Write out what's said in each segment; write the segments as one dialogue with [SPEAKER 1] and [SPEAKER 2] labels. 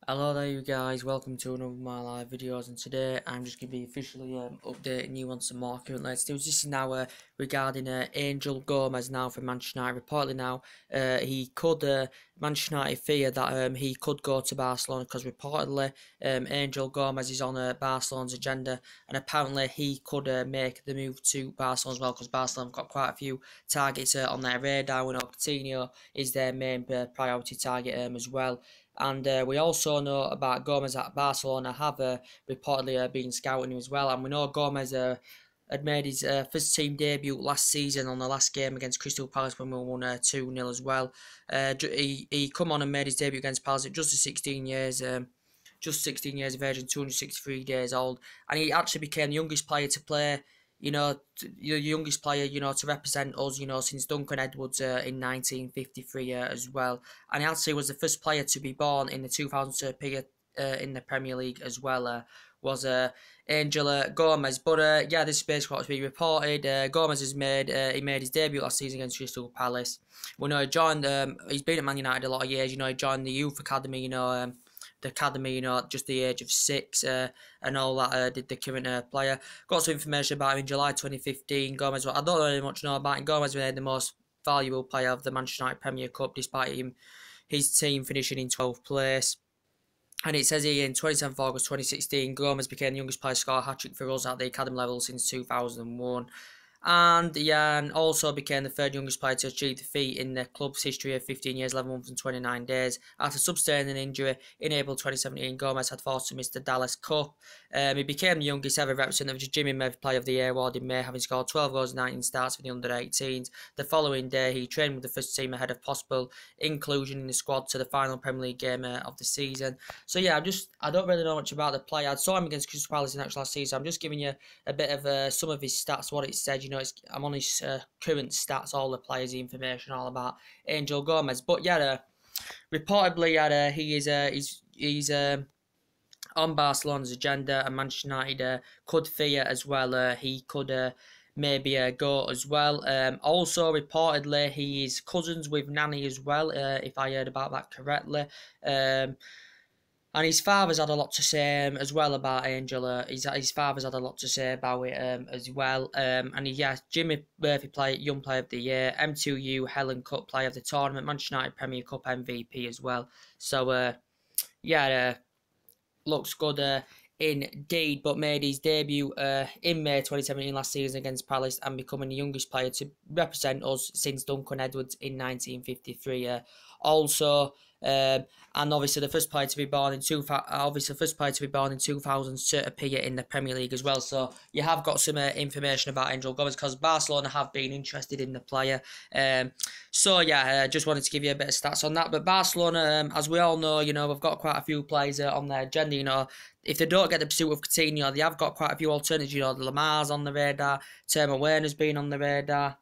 [SPEAKER 1] Hello there you guys, welcome to another of my live videos, and today I'm just going to be officially updating you on some more current latest news. This is now regarding Angel Gomes now from Manchester United. Reportedly now Manchester United fear that he could go to Barcelona because reportedly Angel Gomes is on Barcelona's agenda, and apparently he could make the move to Barcelona as well, because Barcelona have got quite a few targets on their radar. We know Coutinho is their main priority target as well. And we also know about Gomes at Barcelona have reportedly been scouting him as well. And we know Gomes had made his first team debut last season on the last game against Crystal Palace when we won 2-0 as well. He come on and made his debut against Palace at just 16 years. Just 16 years of age and 263 days old. And he actually became the youngest player to play, the youngest player, to represent us, since Duncan Edwards in 1953 as well. And he actually was the first player to be born in the 2000 period in the Premier League as well, was Angel Gomes. But yeah, this is basically what's been reported. Gomes he made his debut last season against Crystal Palace. We know he joined, he's been at Man United a lot of years, he joined the youth academy, the academy, just the age of 6 and all that, did the current player. Got some information about him in July 2015. Gomes, I don't really much know about him. Gomes was the most valuable player of the Manchester United Premier Cup, despite his team finishing in 12th place. And it says here in 27th August 2016, Gomes became the youngest player to score a hat-trick for us at the academy level since 2001. And yeah, and also became the third youngest player to achieve the feat in the club's history of 15 years, 11 months and 29 days. After sustaining an injury in April 2017, Gomes had forced to miss the Dallas Cup. He became the youngest ever representative of the Jimmy Mev Player of the Year award in May, having scored 12 goals and 19 starts for the under-18s. The following day, he trained with the first team ahead of possible inclusion in the squad to the final Premier League game of the season. So yeah, I don't really know much about the player. I saw him against Crystal Palace in the last season. I'm just giving you a bit of some of his stats, what it said. I'm on his current stats, all the players, the information, all about Angel Gomes. But yeah, reportedly, he's on Barcelona's agenda, and Manchester United could fear as well. He could maybe go as well. Also, reportedly, he is cousins with Nani as well, if I heard about that correctly. And his father's had a lot to say as well about Angela. His father's had a lot to say about it as well. And Jimmy Murphy Young Player of the Year, M2U Helen Cup Player of the Tournament, Manchester United Premier Cup MVP as well. So looks good indeed, but made his debut in May 2017 last season against Palace and becoming the youngest player to represent us since Duncan Edwards in 1953. Also, and obviously the first player to be born in 2000 to appear in the Premier League as well. So you have got some information about Angel Gomes, because Barcelona have been interested in the player. So yeah, just wanted to give you a bit of stats on that. But Barcelona, as we all know, we've got quite a few players on their agenda. If they don't get the pursuit of Coutinho, they have got quite a few alternatives. The Lamar's on the radar, Timo Werner's been on the radar.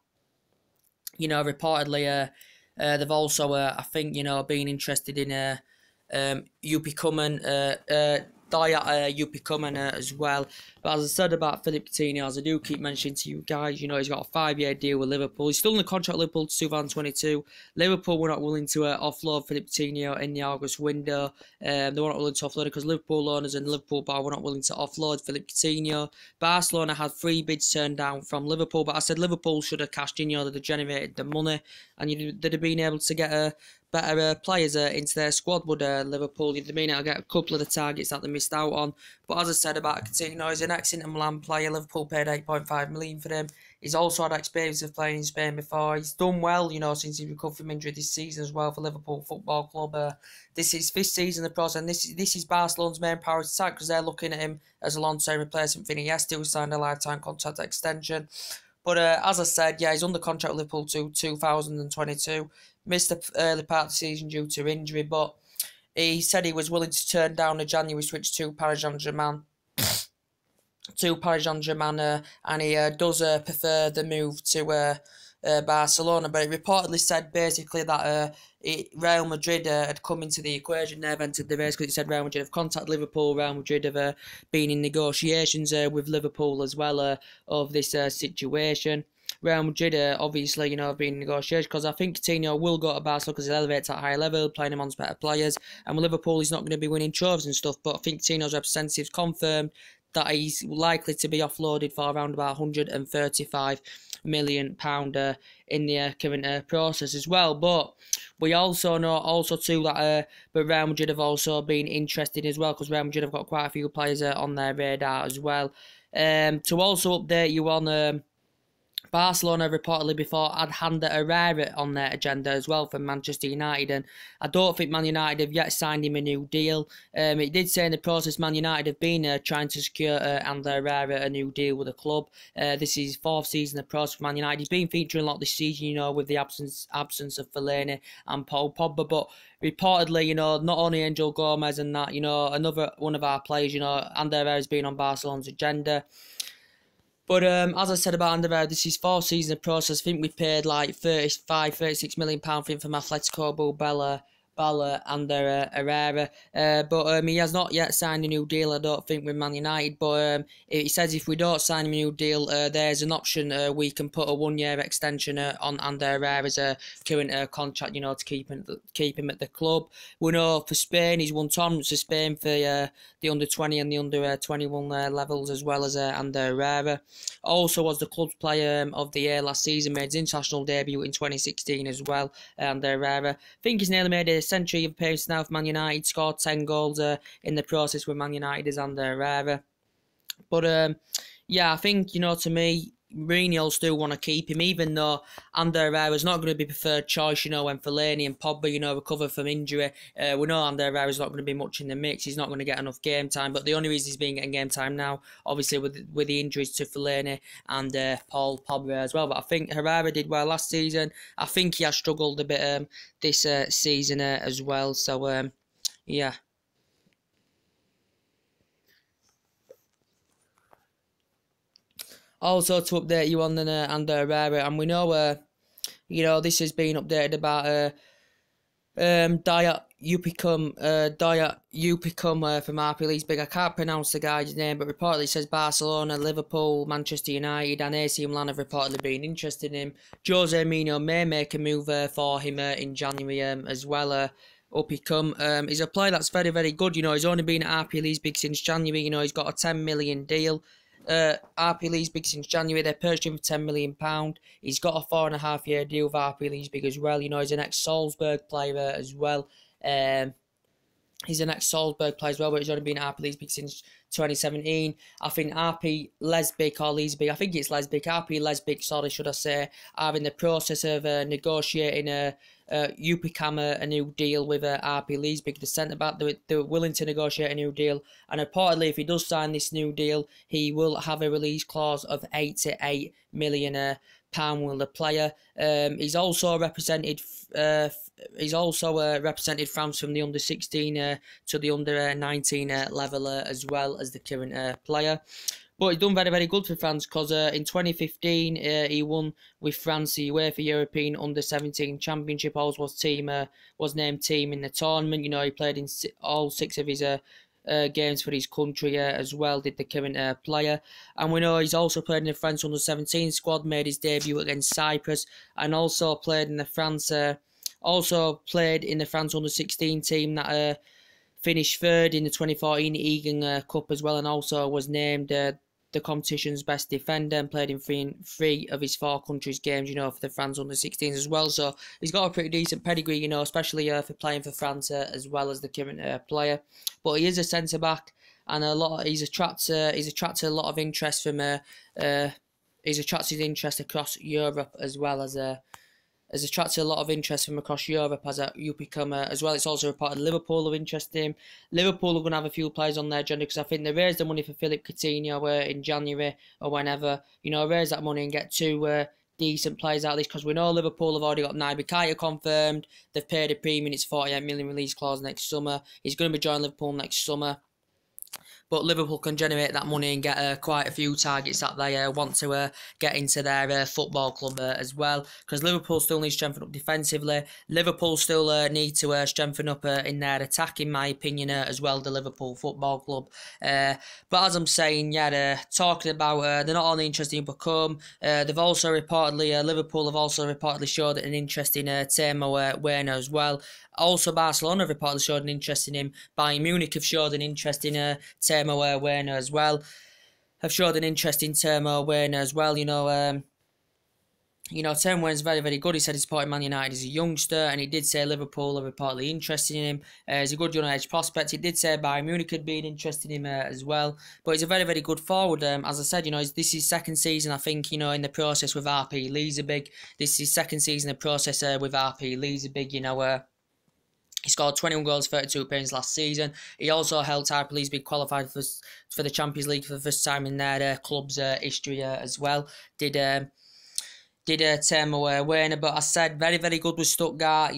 [SPEAKER 1] Reportedly, they've also, I think, been interested in UP Common, UP Common as well. But as I said about Philippe Coutinho, as I do keep mentioning to you guys, he's got a 5-year deal with Liverpool. He's still in the contract with Liverpool to 2022. Liverpool were not willing to offload Philippe Coutinho in the August window. They were not willing to offload it because Liverpool owners and Liverpool bar were not willing to offload Philippe Coutinho. Barcelona had 3 bids turned down from Liverpool, but I said Liverpool should have cashed in. They'd have generated the money, and they'd have been able to get better players into their squad. Would Liverpool? They'd been able to get a couple of the targets that they missed out on. But as I said about Coutinho, he's an ex-Inter Milan player. Liverpool paid 8.5 million for him. He's also had experience of playing in Spain before. He's done well, since he recovered from injury this season as well for Liverpool Football Club. This is his 5th season in the process, and this is Barcelona's main priority tag, because they're looking at him as a long-term replacement for Iniesta, who signed a lifetime contract extension. But as I said, he's under contract with Liverpool to 2022. Missed the early part of the season due to injury, but he said he was willing to turn down the January switch to Paris Saint-Germain. And he does prefer the move to Barcelona. But it reportedly said basically that Real Madrid had come into the equation. They've entered the race, because it said Real Madrid have contacted Liverpool. Real Madrid have been in negotiations with Liverpool as well of this situation. Real Madrid obviously, being negotiated, because I think Coutinho will go to Barcelona because he'll elevate to a higher level, playing amongst better players. And with Liverpool, he's not going to be winning trophies and stuff, but I think Coutinho's representatives confirmed that he's likely to be offloaded for around about £135 million in the current process as well. But we also know too that but Real Madrid have also been interested as well, because Real Madrid have got quite a few players on their radar as well. To also update you on Barcelona reportedly before had Handa Herrera on their agenda as well for Manchester United, and I don't think Man United have yet signed him a new deal. It did say in the process Man United have been trying to secure Handa Herrera a new deal with the club. This is his fourth season of the process for Man United. He's been featuring a lot this season, with the absence of Fellaini and Paul Pogba, but reportedly, not only Angel Gomes and that, another one of our players, Handa Herrera has been on Barcelona's agenda. But as I said about Ander, this is fourth season of process. I think we paid like £36 million for him from Atletico Bilbao, Ander Herrera. But he has not yet signed a new deal, I don't think, with Man United. But he says if we don't sign a new deal, there's an option we can put a 1-year extension on Ander Herrera's current contract, to keep him at the club. We know for Spain, he's won tournaments for Spain for the under-20 and the under-21 levels, as well as Ander Herrera. Also was the club's player of the year last season, made his international debut in 2016 as well, Ander Herrera. I think he's nearly made a century of appearances now for Man United, scored 10 goals in the process with Man United as Ander Herrera. But yeah, I think, to me, Mourinho still want to keep him, even though Ander Herrera is not going to be preferred choice, when Fellaini and Pogba, recover from injury. We know Ander Herrera is not going to be much in the mix. He's not going to get enough game time, but the only reason he's been getting game time now, obviously with the injuries to Fellaini and Paul Pogba as well. But I think Herrera did well last season. I think he has struggled a bit this season as well. So, yeah. Also, to update you on Ander Herrera, and we know, this has been updated about Dayot Upicum from RP Leipzig. I can't pronounce the guy's name, but reportedly says Barcelona, Liverpool, Manchester United, and AC Milan have reportedly been interested in him. Jose Mourinho may make a move for him in January as well. Upicum. He's a player that's very, very good. He's only been at RP Leipzig since January. He's got a £10 million deal. RP Leipzig since January. They purchased him for £10 million. He's got a 4.5-year deal with RP Leipzig as well. He's an ex-Salzburg player as well. He's an ex-Salzburg player as well, but he's only been at RP Leipzig since 2017. I think RP Leipzig, I think it's Leipzig, RP Leipzig, should I say, are in the process of negotiating Upicum a new deal with RP Leipzig, the centre-back. They're willing to negotiate a new deal, and reportedly, if he does sign this new deal, he will have a release clause of £88 million will the player. He's also represented France from the under-16 to the under-19 level as well as the current player. But he's done very, very good for France, because in 2015 he won with France the UEFA European Under-17 Championship. Also was named team in the tournament. He played in all 6 of his games for his country as well, did the current player. And we know he's also played in the France Under-17 squad, made his debut against Cyprus, and also played in the France Under-16 team that finished third in the 2014 Egan Cup as well, and also was named the competition's best defender, and played in three of his 4 countries' games, for the France Under-16s as well. So he's got a pretty decent pedigree, especially for playing for France as well as the current player. But he is a centre back, and he's attracted a lot of interest from he's attracted interest across Europe as well as has attracted a lot of interest from across Europe as Upicum as well. It's also reported Liverpool are interested in him. Liverpool are going to have a few players on their agenda, because I think they raised the money for Philippe Coutinho in January or whenever. Raise that money and get 2 decent players out of this, because we know Liverpool have already got Naby Keita confirmed. They've paid a premium. It's £48 million release clause next summer. He's going to be joining Liverpool next summer. but Liverpool can generate that money and get quite a few targets that they want to get into their football club as well, because Liverpool still need to strengthen up defensively. Liverpool still need to strengthen up in their attack, in my opinion, as well, the Liverpool Football Club. But as I'm saying, yeah, they're talking about, they're not only interested in Beckham, they've also reportedly, Liverpool have also reportedly showed an interest in Timo Werner as well. Also, Barcelona have reportedly showed an interest in him. Bayern Munich have showed an interest in Timo Werner as well. Have showed an interest in Timo Werner as well. Timo Werner's very, very good. He said he's supporting Man United as a youngster, and he did say Liverpool are reportedly interested in him. He's a good young age prospect. He did say Bayern Munich had been interested in him as well. But he's a very, very good forward. As I said, this is his second season, I think, in the process with RP Leipzig. This is his second season in the process with RP Leipzig. He scored 21 goals, 32 appearances last season. He also helped RP Leipzig qualified for the Champions League for the first time in their club's history as well. Did Timo Werner, but I said very, very good with Stuttgart.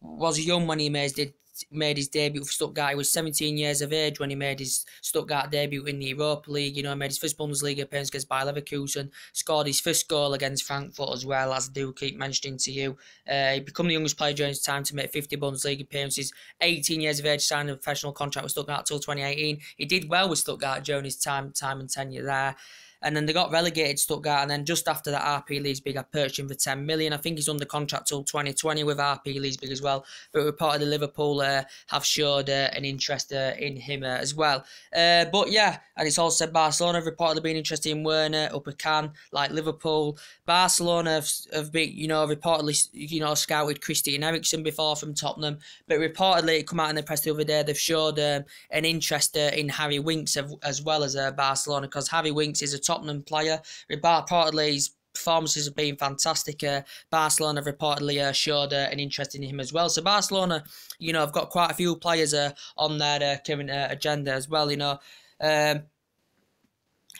[SPEAKER 1] Was young when he made his debut for Stuttgart. He was 17 years of age when he made his Stuttgart debut in the Europa League. Made his first Bundesliga appearance against Bayer Leverkusen. Scored his first goal against Frankfurt as well, as I do keep mentioning to you. He became the youngest player during his time to make 50 Bundesliga appearances. 18 years of age, signed a professional contract with Stuttgart until 2018. He did well with Stuttgart during his time and tenure there. And then they got relegated, Stuttgart, and then just after that, RP Leipzig had purchased him for 10 million. I think he's under contract till 2020 with RP Leipzig as well. But reportedly, Liverpool have showed an interest in him as well. But yeah, and it's also said Barcelona have reportedly been interested in Werner, Upamecano, like Liverpool. Barcelona have been, reportedly, scouted Christian Eriksen before from Tottenham. But reportedly, it came out in the press the other day, they've showed an interest in Harry Winks as well as Barcelona, because Harry Winks is a Tottenham player. Reportedly, his performances have been fantastic. Barcelona have reportedly showed an interest in him as well. So Barcelona, have got quite a few players on their current agenda as well.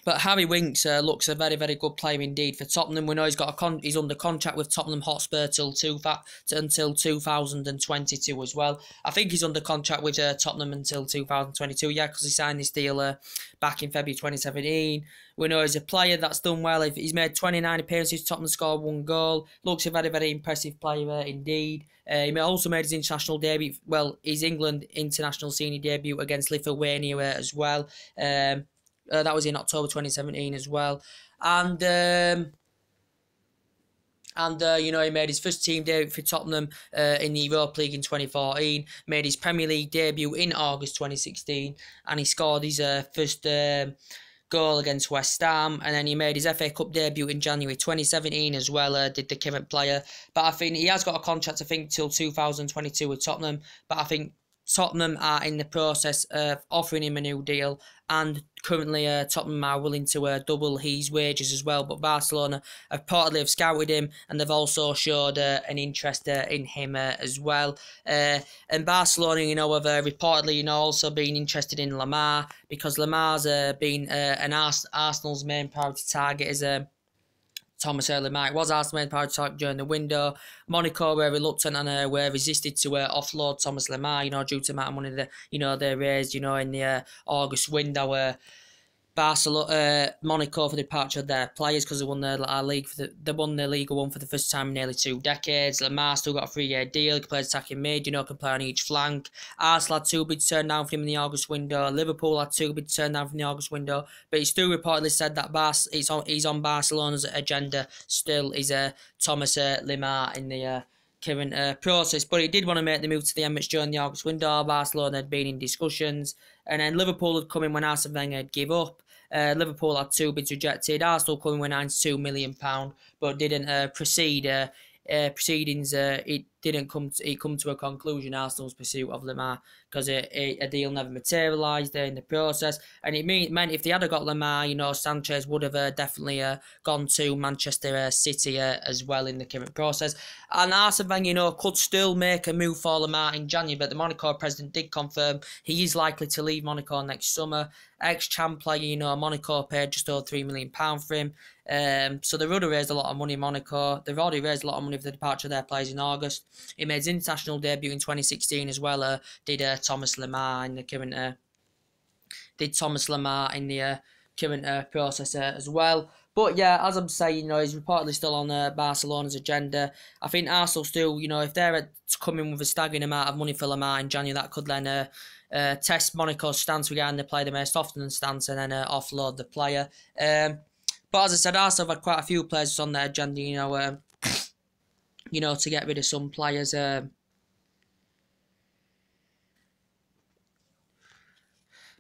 [SPEAKER 1] But Harry Winks looks a very, very good player indeed for Tottenham. We know he's under contract with Tottenham Hotspur until 2022 as well. I think he's under contract with Tottenham until 2022, yeah, because he signed this deal back in February 2017. We know he's a player that's done well. He's made 29 appearances, Tottenham scored 1 goal. Looks a very, very impressive player indeed. He also made his international debut, his England international senior debut against Lithuania as well. That was in October 2017 as well. And he made his first team debut for Tottenham in the Europa League in 2014. Made his Premier League debut in August 2016. And he scored his first goal against West Ham. And then he made his FA Cup debut in January 2017 as well, did the current player. But I think he has got a contract, I think, till 2022 with Tottenham. But I think Tottenham are in the process of offering him a new deal, and currently Tottenham are willing to double his wages as well. But Barcelona have reportedly scouted him, and they've also showed an interest in him as well. And Barcelona, have reportedly, also been interested in Lamar, because Lamar's been Arsenal's main priority target as Thomas Lemar. It was Arsenal's main priority target during the window. Monaco were reluctant and were resisted to offload Thomas Lemar, due to the amount of money that, they raised, in the August window. Monaco for the departure of their players, because they won the league they won the Liga 1 for the first time in nearly 2 decades. Lamar still got a 3-year deal. He can play attacking mid, can play on each flank. Arsenal had 2 bids turned down for him in the August window. Liverpool had 2 bids turned down from the August window. But he still reportedly said that he's on Barcelona's agenda still, is Thomas Lemar in the current process. But he did want to make the move to the Emirates during the August window. Barcelona had been in discussions. And then Liverpool had come in when Arsene Wenger had give up. Liverpool had 2 bids rejected. Arsenal coming with £92 million, but didn't proceed. Proceedings, it come to a conclusion, Arsenal's pursuit of Lemar, because a deal never materialised in the process. And it meant if they had got Lemar, Sanchez would have definitely gone to Manchester City as well in the current process. And Arsene Wenger, could still make a move for Lemar in January, but the Monaco president did confirm he is likely to leave Monaco next summer. Ex-champ player, Monaco paid just over £3 million for him. So they've already raised a lot of money in Monaco. They've already raised a lot of money for the departure of their players in August. He made his international debut in 2016 as well, did Thomas Lemar in the current did Thomas Lemar in the current process as well. But yeah, as I'm saying, he's reportedly still on Barcelona's agenda. I think Arsenal still, if they're coming with a staggering amount of money for Lemar in January, that could then test Monaco's stance regarding the player, the most often stance, and then offload the player. But as I said, Arsenal have had quite a few players on their agenda, to get rid of some players.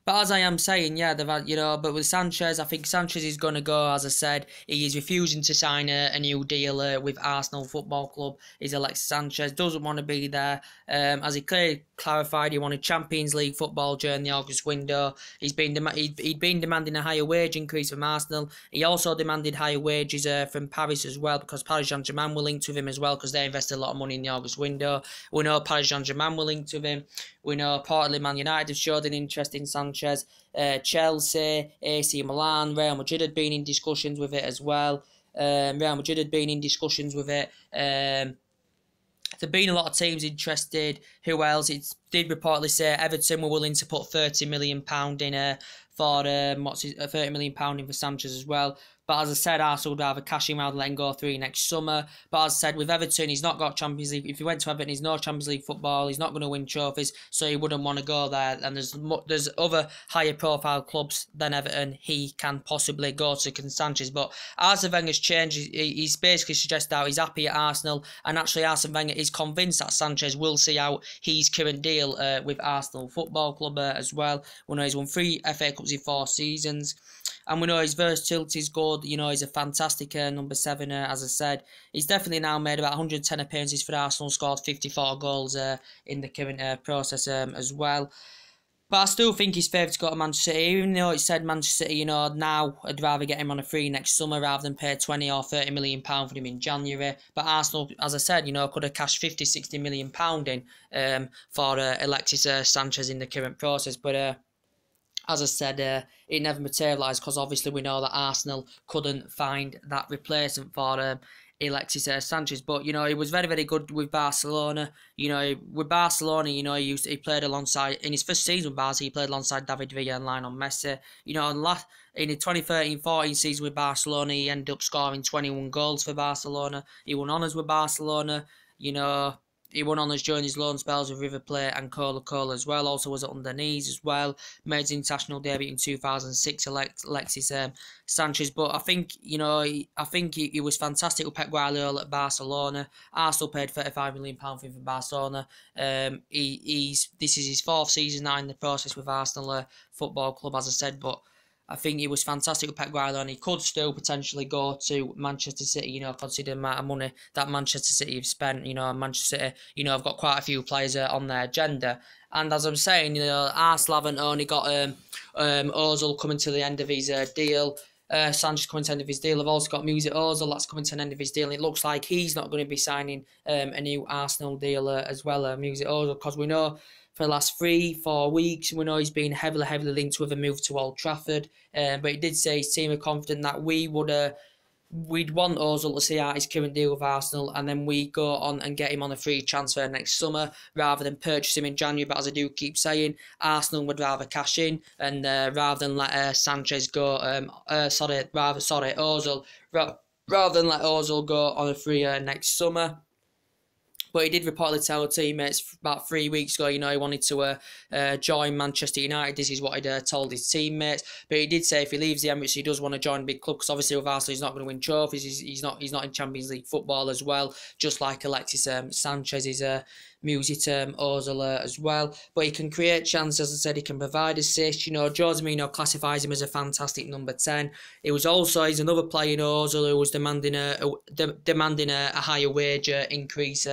[SPEAKER 1] But as I am saying, yeah, they've had, but with Sanchez, I think Sanchez is going to go, as I said. He is refusing to sign a new deal with Arsenal Football Club. He's Alexis Sanchez, doesn't want to be there. As he clearly clarified, he wanted Champions League football during the August window. He'd been demanding a higher wage increase from Arsenal. He also demanded higher wages from Paris as well, because Paris Saint-Germain were linked with him as well, because they invested a lot of money in the August window. We know Paris Saint-Germain were linked with him. We know partly Man United have showed an interest in Sanchez. Chelsea, AC Milan, Real Madrid had been in discussions with it as well. Real Madrid had been in discussions with it. There've been a lot of teams interested. Who else? It did reportedly say Everton were willing to put £30 million in for £30 million in for Sanchez as well. But as I said, Arsenal would rather cash him out and let him go through next summer. But as I said, with Everton, he's not got Champions League. If he went to Everton, he's no Champions League football. He's not going to win trophies, so he wouldn't want to go there. And there's other higher profile clubs than Everton he can possibly go to, can Sanchez. But Arsene Wenger's changed. He's basically suggested that he's happy at Arsenal. And actually, Arsene Wenger is convinced that Sanchez will see out his current deal with Arsenal Football Club as well. We know he's won 3 FA Cups in 4 seasons. And we know his versatility is good. He's a fantastic number 7, as I said. He's definitely now made about 110 appearances for Arsenal, scored 54 goals in the current process as well. But I still think he's favoured to go to Manchester City, even though it said Manchester City, now I'd rather get him on a free next summer rather than pay 20 or 30 million pound for him in January. But Arsenal, as I said, could have cashed 50, 60 million pound in for Alexis Sanchez in the current process. But as I said, it never materialised because obviously we know that Arsenal couldn't find that replacement for Alexis Sanchez. But, he was very, very good with Barcelona. With Barcelona, he played alongside, in his first season with Barca, he played alongside David Villa and Lionel Messi. In the 2013-14 season with Barcelona, he ended up scoring 21 goals for Barcelona. He won honours with Barcelona. He won honours during his loan spells with River Plate and Coca-Cola as well. Also was at Underneath as well. Made his international debut in 2006, Alexis Sanchez. But I think, he was fantastic with Pep Guardiola at Barcelona. Arsenal paid £35 million for him for Barcelona. This is his 4th season now in the process with Arsenal Football Club, as I said. But I think he was fantastic with Pep Guardiola, and he could still potentially go to Manchester City, considering the amount of money that Manchester City have spent. Manchester City, have got quite a few players on their agenda. And as I'm saying, Arsenal haven't only got Ozil coming to the end of his deal. Sanchez coming to the end of his deal. I've also got Mesut Ozil that's coming to the end of his deal. And it looks like he's not going to be signing a new Arsenal deal as well, Mesut Ozil, because we know for the last 3-4 weeks, we know he's been heavily linked with a move to Old Trafford. But he did say his team are confident that we'd want Ozil to see out his current deal with Arsenal, and then we go on and get him on a free transfer next summer rather than purchase him in January. But as I do keep saying, Arsenal would rather cash in and rather than let Sanchez go. Ozil rather than let Ozil go on a free next summer. But he did reportedly tell teammates about 3 weeks ago, he wanted to join Manchester United. This is what he'd told his teammates. But he did say if he leaves the Emirates, he does want to join a big club, because obviously with Arsenal, he's not going to win trophies. He's not in Champions League football as well, just like Alexis Sanchez is Mesut Ozil as well. But he can create chances, as I said, he can provide assists. Jose Mourinho classifies him as a fantastic number 10. He's another player, Ozil, who was demanding a higher wage increase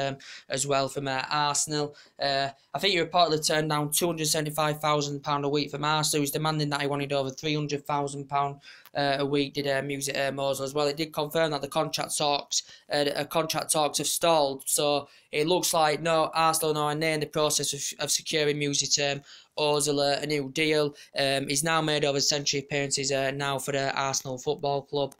[SPEAKER 1] as well from Arsenal. I think he reportedly turned down £275,000 a week from Arsenal. He was demanding that he wanted over £300,000 a week, did Mesut Ozil as well. It did confirm that the contract talks have stalled. So it looks like Arsenal are now in the process of securing Mesut Ozil a new deal. He's now made over 1 century appearances now for the Arsenal Football Club.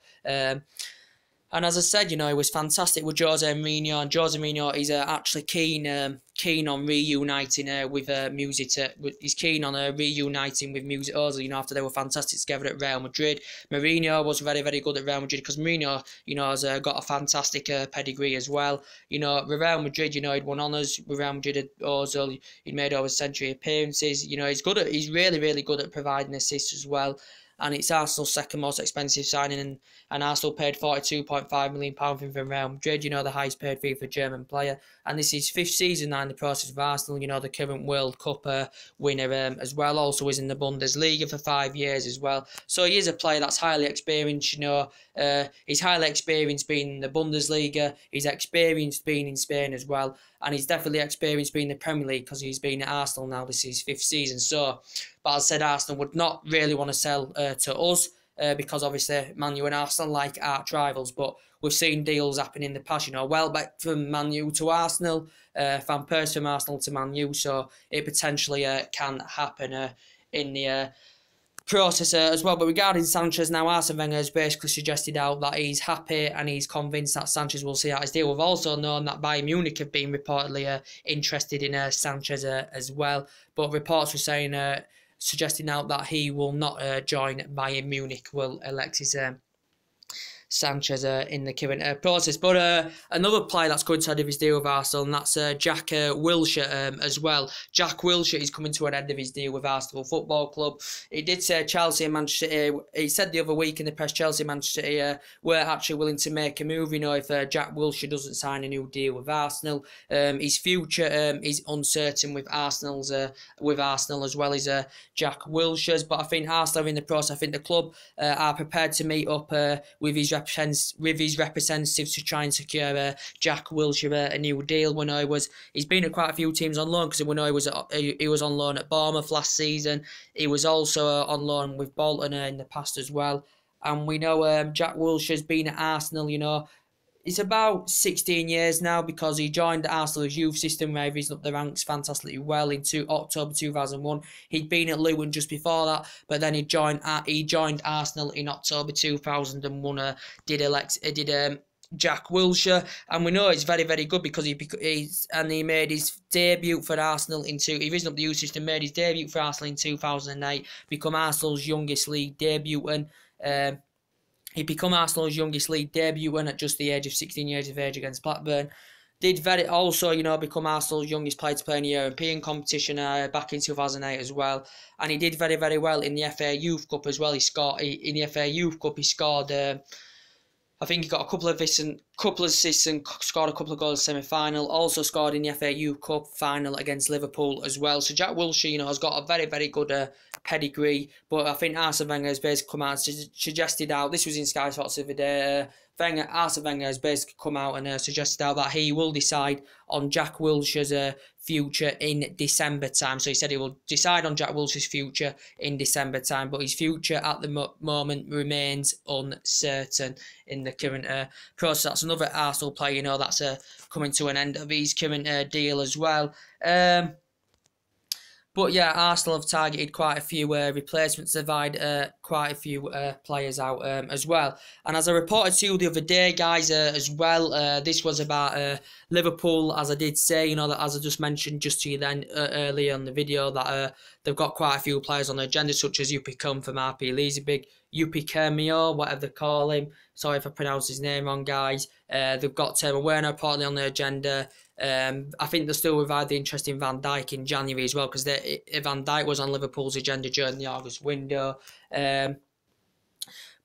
[SPEAKER 1] And as I said, it was fantastic with Jose Mourinho, and Jose Mourinho is actually keen on reuniting with Mesut. He's keen on reuniting with Mesut Ozil. After they were fantastic together at Real Madrid. Mourinho was very, very good at Real Madrid because Mourinho, has got a fantastic pedigree as well. With Real Madrid, he'd won honours with Real Madrid at Ozil. He'd made over century appearances. He's really, really good at providing assists as well. And it's Arsenal's second most expensive signing, and Arsenal paid £42.5 million for him from Real Madrid, the highest paid fee for a German player. And this is his fifth season now in the process of Arsenal, the current World Cup winner as well. Also is in the Bundesliga for 5 years as well. So he is a player that's highly experienced, he's highly experienced being in the Bundesliga, he's experienced being in Spain as well, and he's definitely experienced being in the Premier League because he's been at Arsenal now, this is his fifth season. So, but as I said, Arsenal would not really want to sell to us because obviously Man U and Arsenal like arch rivals, but we've seen deals happen in the past, Welbeck from Man U to Arsenal, Van Persie from Arsenal to Man U, so it potentially can happen in the process as well. But regarding Sanchez now, Arsene Wenger has basically suggested out that he's happy and he's convinced that Sanchez will see out his deal. We've also known that Bayern Munich have been reportedly interested in Sanchez as well, but reports were saying suggesting out that he will not join Bayern Munich, will Alexis Sanchez in the current process. But another player that's going to end of his deal with Arsenal, and that's Jack Wilshere as well. Jack Wilshere is coming to an end of his deal with Arsenal Football Club. He did say Chelsea and Manchester City, he said the other week in the press, Chelsea and Manchester City were actually willing to make a move, if Jack Wilshere doesn't sign a new deal with Arsenal. His future is uncertain with Arsenal as well as Jack Wilshere's. But I think Arsenal are in the process. I think the club are prepared to meet up with his representatives to try and secure Jack Wilshere a new deal. He's been at quite a few teams on loan, because he was on loan at Bournemouth last season. He was also on loan with Bolton in the past as well. And we know Jack Wilshere's been at Arsenal, it's about 16 years now, because he joined Arsenal's youth system where he risen up the ranks fantastically well in October 2001. He'd been at Luton just before that, but then he joined Arsenal in October 2001. Jack Wilshere, and we know it's very, very good because he made his debut for Arsenal he risen up the youth system, made his debut for Arsenal in 2008, become Arsenal's youngest league debutant. He became Arsenal's youngest league debutant at just the age of 16 years of age against Blackburn. Become Arsenal's youngest player to play in the European competition back in 2008 as well. And he did very, very well in the FA Youth Cup as well. In the FA Youth Cup, he scored, I think he got a couple of assists and scored a couple of goals in the semi-final. Also scored in the FA Youth Cup final against Liverpool as well. So Jack Wilshere, has got a very, very good pedigree. But I think Arsene Wenger has basically come out and suggested out, this was in Sky Sports the other day, Arsene Wenger has basically come out and suggested out that he will decide on Jack Wilshere's future in December time. So he said he will decide on Jack Wilshere's future in December time, but his future at the moment remains uncertain in the current process. That's another Arsenal player, that's coming to an end of his current deal as well. But yeah, Arsenal have targeted quite a few replacements, divide quite a few players out as well. And as I reported to you the other day, guys, as well, this was about Liverpool, as I did say, that as I just mentioned just to you then earlier on the video, that they've got quite a few players on the agenda, such as Upicum from RP Leipzig, Upicumio, whatever they call him. Sorry if I pronounce his name wrong, guys. They've got Timo Werner partly on the agenda. I think they'll still revive the interest in Van Dijk in January as well, because Van Dijk was on Liverpool's agenda during the August window.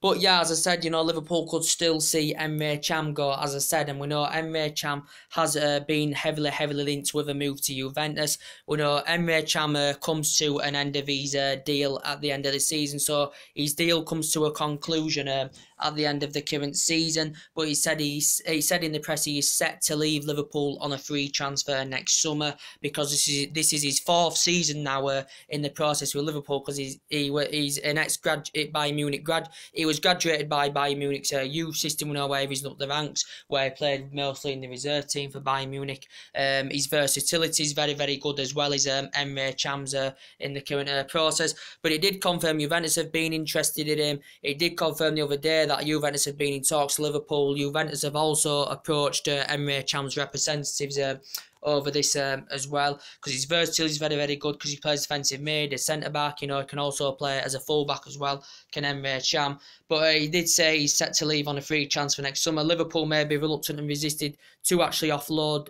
[SPEAKER 1] But yeah, as I said, Liverpool could still see Emre Can go, as I said, and we know Emre Can has been heavily linked with a move to Juventus. We know Emre Can comes to an end of his deal at the end of the season, so his deal comes to a conclusion at the end of the current season. But he said in the press he is set to leave Liverpool on a free transfer next summer, because this is his fourth season now in the process with Liverpool, because he's an ex-grad Bayern Munich grad. He was was graduated by Bayern Munich's youth system, where he's up the ranks, where he played mostly in the reserve team for Bayern Munich. His versatility is very, very good, as well as Emre Can's in the current process. But it did confirm Juventus have been interested in him. It did confirm the other day that Juventus have been in talks to Liverpool. Juventus have also approached Emre Can's representatives over this as well, because his versatility is very, very good, because he plays defensive mid, a centre-back, he can also play as a full-back as well, can Emre Can. But he did say he's set to leave on a free transfer next summer. Liverpool may be reluctant and resisted to actually offload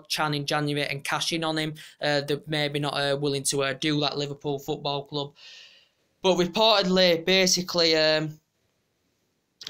[SPEAKER 1] Can in January and cash in on him. They're maybe not willing to do that, Liverpool Football Club. But reportedly, basically,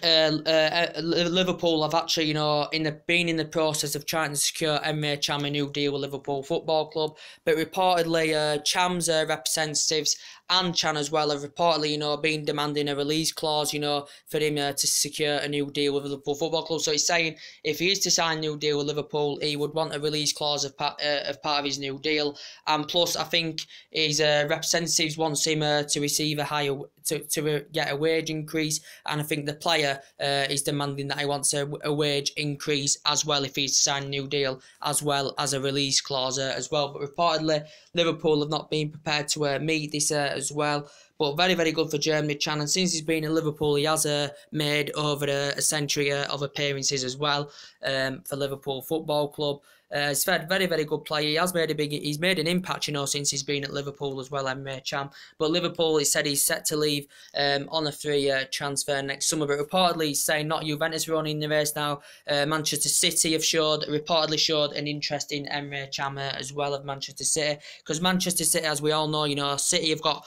[SPEAKER 1] Liverpool have actually, been in the process of trying to secure Emre Can a new deal with Liverpool Football Club. But reportedly, Can's representatives and Can as well have reportedly, been demanding a release clause, for him to secure a new deal with Liverpool Football Club. So he's saying if he is to sign a new deal with Liverpool, he would want a release clause of part of his new deal. And plus, I think his representatives wants him to receive a higher, to get a wage increase. And I think the player is demanding that he wants a wage increase as well if he's to sign a new deal, as well as a release clause as well. But reportedly, Liverpool have not been prepared to meet this as well. But very, very good for Germany Can. And since he's been in Liverpool, he has made over a century of appearances as well for Liverpool Football Club. He's a very, very good player. He has made he's made an impact, since he's been at Liverpool as well, Emre Can. But Liverpool, he said he's set to leave on a free transfer next summer. But reportedly, he's saying not Juventus running the race now. Manchester City have reportedly showed an interest in Emre Can as well of Manchester City. Because Manchester City, as we all know, City have got,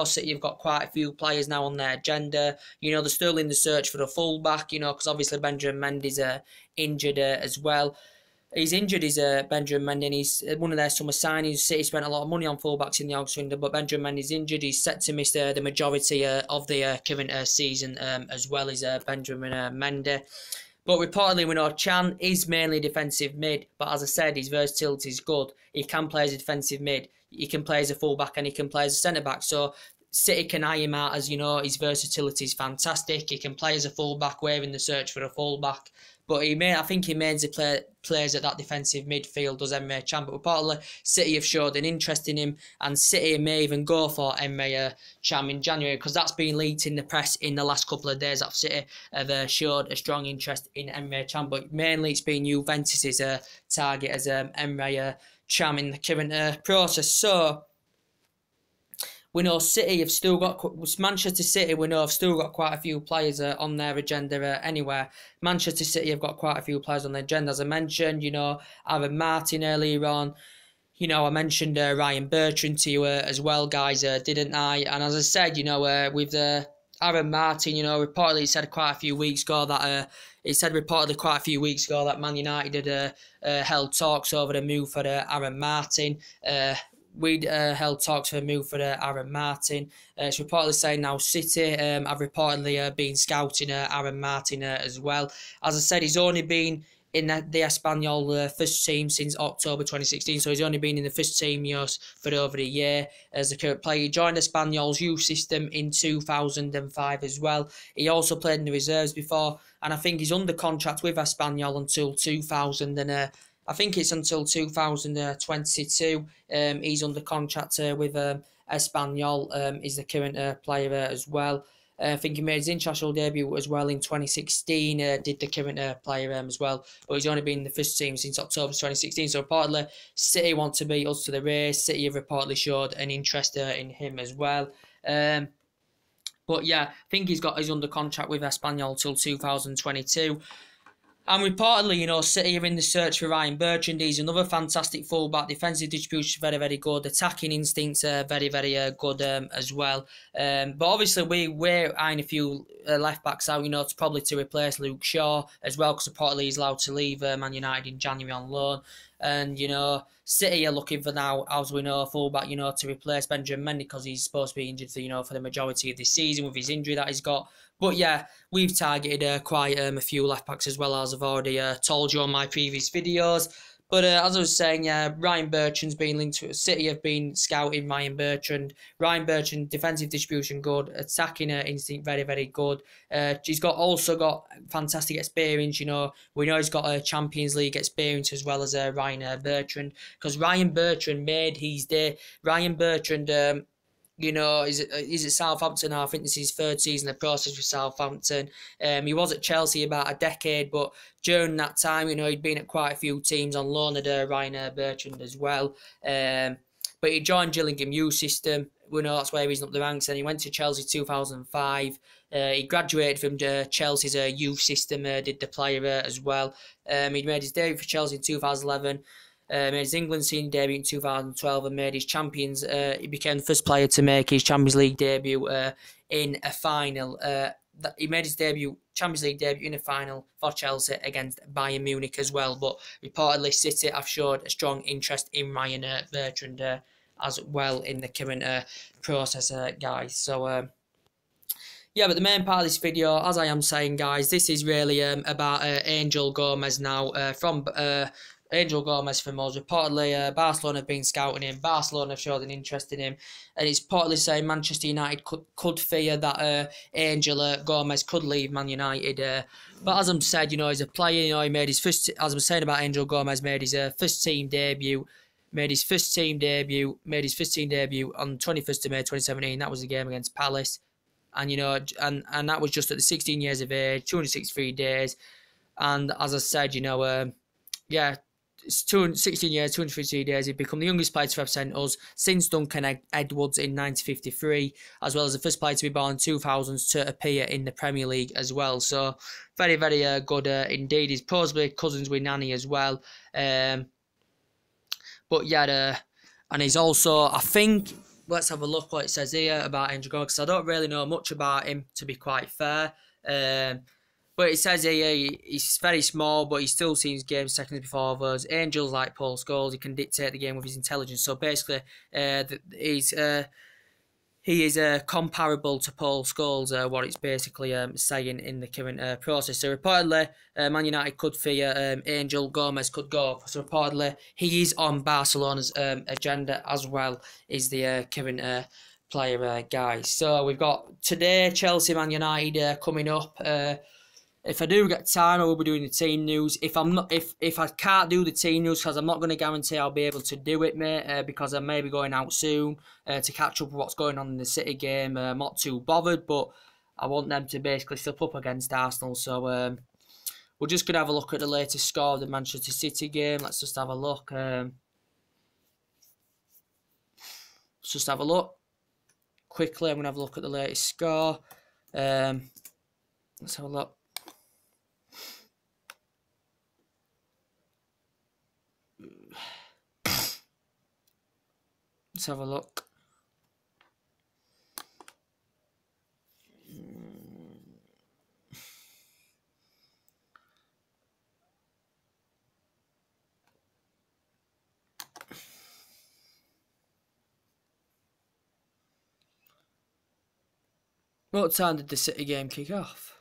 [SPEAKER 1] City have got quite a few players now on their agenda. They're still in the search for a full-back, because obviously Benjamin Mendy's injured as well. He's injured, Benjamin Mendy. He's one of their summer signings. City spent a lot of money on fullbacks in the August window, but Benjamin Mendy's injured. He's set to miss the majority of the current season, as well as Benjamin Mendy. But reportedly, we know Can is mainly defensive mid, but as I said, his versatility is good. He can play as a defensive mid, he can play as a fullback, and he can play as a centre-back. So City can eye him out as, his versatility is fantastic. He can play as a fullback. We're in the search for a fullback. But I think he mainly plays at that defensive midfield, does Emre Can. But reportedly, City have showed an interest in him, and City may even go for Emre Can in January, because that's been leaked in the press in the last couple of days that City have showed a strong interest in Emre Can. But mainly it's been Juventus' target as Emre Can in the current process. So we know City have still got, Manchester City, we know have still got quite a few players on their agenda anywhere. Manchester City have got quite a few players on their agenda, as I mentioned, Aaron Martin earlier on. I mentioned Ryan Bertrand to you as well, guys, didn't I? And as I said, with Aaron Martin, reportedly he said quite a few weeks ago that Man United had held talks over the move for Aaron Martin. We'd held talks for a move for Aaron Martin. It's reportedly saying now City have reportedly been scouting Aaron Martin as well. As I said, he's only been in the Espanyol first team since October 2016, so he's only been in the first team for over a year as a current player. He joined Espanyol's youth system in 2005 as well. He also played in the reserves before, and I think he's under contract with Espanyol until 2022. He's under contract with Espanyol. Is the current player as well. I think he made his international debut as well in 2016. Did the current player as well, but he's only been in the first team since October 2016. So reportedly, City want to beat us to the race. City have reportedly showed an interest in him as well. But yeah, I think he's under contract with Espanyol till 2022. And reportedly, City are in the search for Ryan Bertrand. He's another fantastic fullback. Defensive distribution very, very good. Attacking instincts very, very good as well. But obviously, we're eyeing a few left backs out, to replace Luke Shaw as well, because reportedly he's allowed to leave Man United in January on loan. And, City are looking for now, as we know, a fullback, to replace Benjamin Mendy, because he's supposed to be injured for the majority of this season with his injury that he's got. But yeah, we've targeted quite a few left backs as well, as I've already told you on my previous videos. But as I was saying, yeah, Ryan Bertrand's been linked to City. Have been scouting Ryan Bertrand. Ryan Bertrand, defensive distribution good, attacking instinct very, very good. He's also got fantastic experience. You know, we know he's got a Champions League experience as well as Ryan Bertrand, because Ryan Bertrand made his day. Ryan Bertrand. You know, he's at Southampton now. I think this is his third season of process with Southampton. He was at Chelsea about a decade, but during that time, you know, he'd been at quite a few teams on loan at Ryan Bertrand as well. But he joined Gillingham youth system. We know that's where he's up the ranks, and he went to Chelsea 2005. He graduated from Chelsea's youth system, did the player as well. He made his debut for Chelsea in 2011. Made his England senior debut in 2012 and made his Champions. He became the first player to make his Champions League debut in a final. He made his Champions League debut in a final for Chelsea against Bayern Munich as well. But reportedly, City have showed a strong interest in Ryan Bertrand as well in the current process, guys. So. Yeah, but the main part of this video, as I am saying, guys, this is really about Angel Gomes now from Angel Gomes from us. Reportedly, Barcelona have been scouting him. Barcelona have showed an interest in him. And it's reportedly saying Manchester United could fear that Angel Gomes could leave Man United. But as I'm said, you know, he's a player. You know, he made his first, as I'm saying about Angel Gomes, made his first team debut. Made his first team debut on 21st of May 2017. That was the game against Palace. And, you know, and that was just at the 16 years of age, 263 days. And as I said, you know, yeah, it's 16 years, 253 days. He'd become the youngest player to represent us since Duncan Edwards in 1953, as well as the first player to be born in 2000s to appear in the Premier League as well. So, very, very good indeed. He's possibly cousins with Nani as well. But yeah, and he's also, I think, let's have a look what it says here about Angel Gomes, because I don't really know much about him, to be quite fair. But it says here he's very small, but he still sees game seconds before others. Angel's like Paul Scholes. He can dictate the game with his intelligence. So basically, he is comparable to Paul Scholes, what it's basically saying in the current process. So reportedly, Man United could fear Angel Gomes could go. So reportedly, he is on Barcelona's agenda as well, is the current player, guys. So we've got today Chelsea, Man United coming up. If I do get time, I will be doing the team news. If I can't do the team news, because I'm not going to guarantee I'll be able to do it, mate, because I may be going out soon to catch up with what's going on in the City game. I'm not too bothered, but I want them to basically slip up against Arsenal. So we're just going to have a look at the latest score of the Manchester City game. Let's just have a look. Let's just have a look. Quickly, I'm going to have a look at the latest score. Let's have a look. Let's have a look. What time did the City game kick off?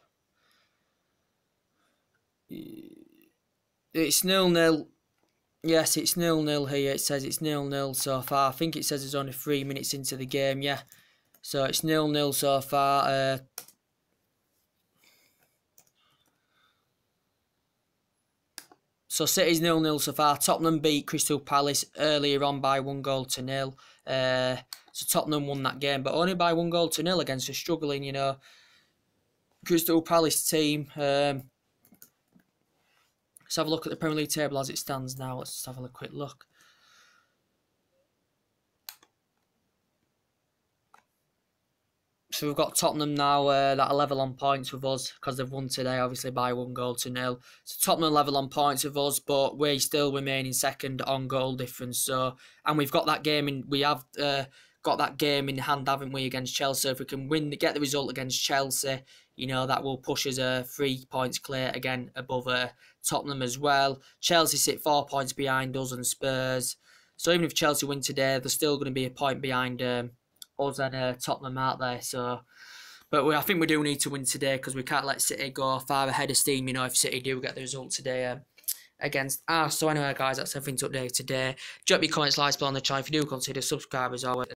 [SPEAKER 1] It's 0-0. Yes, it's 0-0 here. It says it's 0-0 so far. I think it says it's only 3 minutes into the game, yeah. So it's 0-0 so far. So City's 0-0 so far. Tottenham beat Crystal Palace earlier on by 1-0. So Tottenham won that game, but only by 1-0 against a struggling, you know, Crystal Palace team. Let's have a look at the Premier League table as it stands now. Let's just have a quick look. So we've got Tottenham now that are level on points with us because they've won today, obviously, by 1-0. So Tottenham level on points with us, but we still remain in second on goal difference. So, and we've got that game in. We have got that game in hand, haven't we, against Chelsea? So if we can get the result against Chelsea, you know, that will push us 3 points clear again above Tottenham as well. Chelsea sit 4 points behind us and Spurs. So even if Chelsea win today, they're still going to be a point behind us and Tottenham out there. So, but I think we do need to win today because we can't let City go far ahead of steam. You know, if City do get the result today against us. So anyway, guys, that's everything to update today. Drop your comments, likes below on the channel. If you do consider subscribers, always.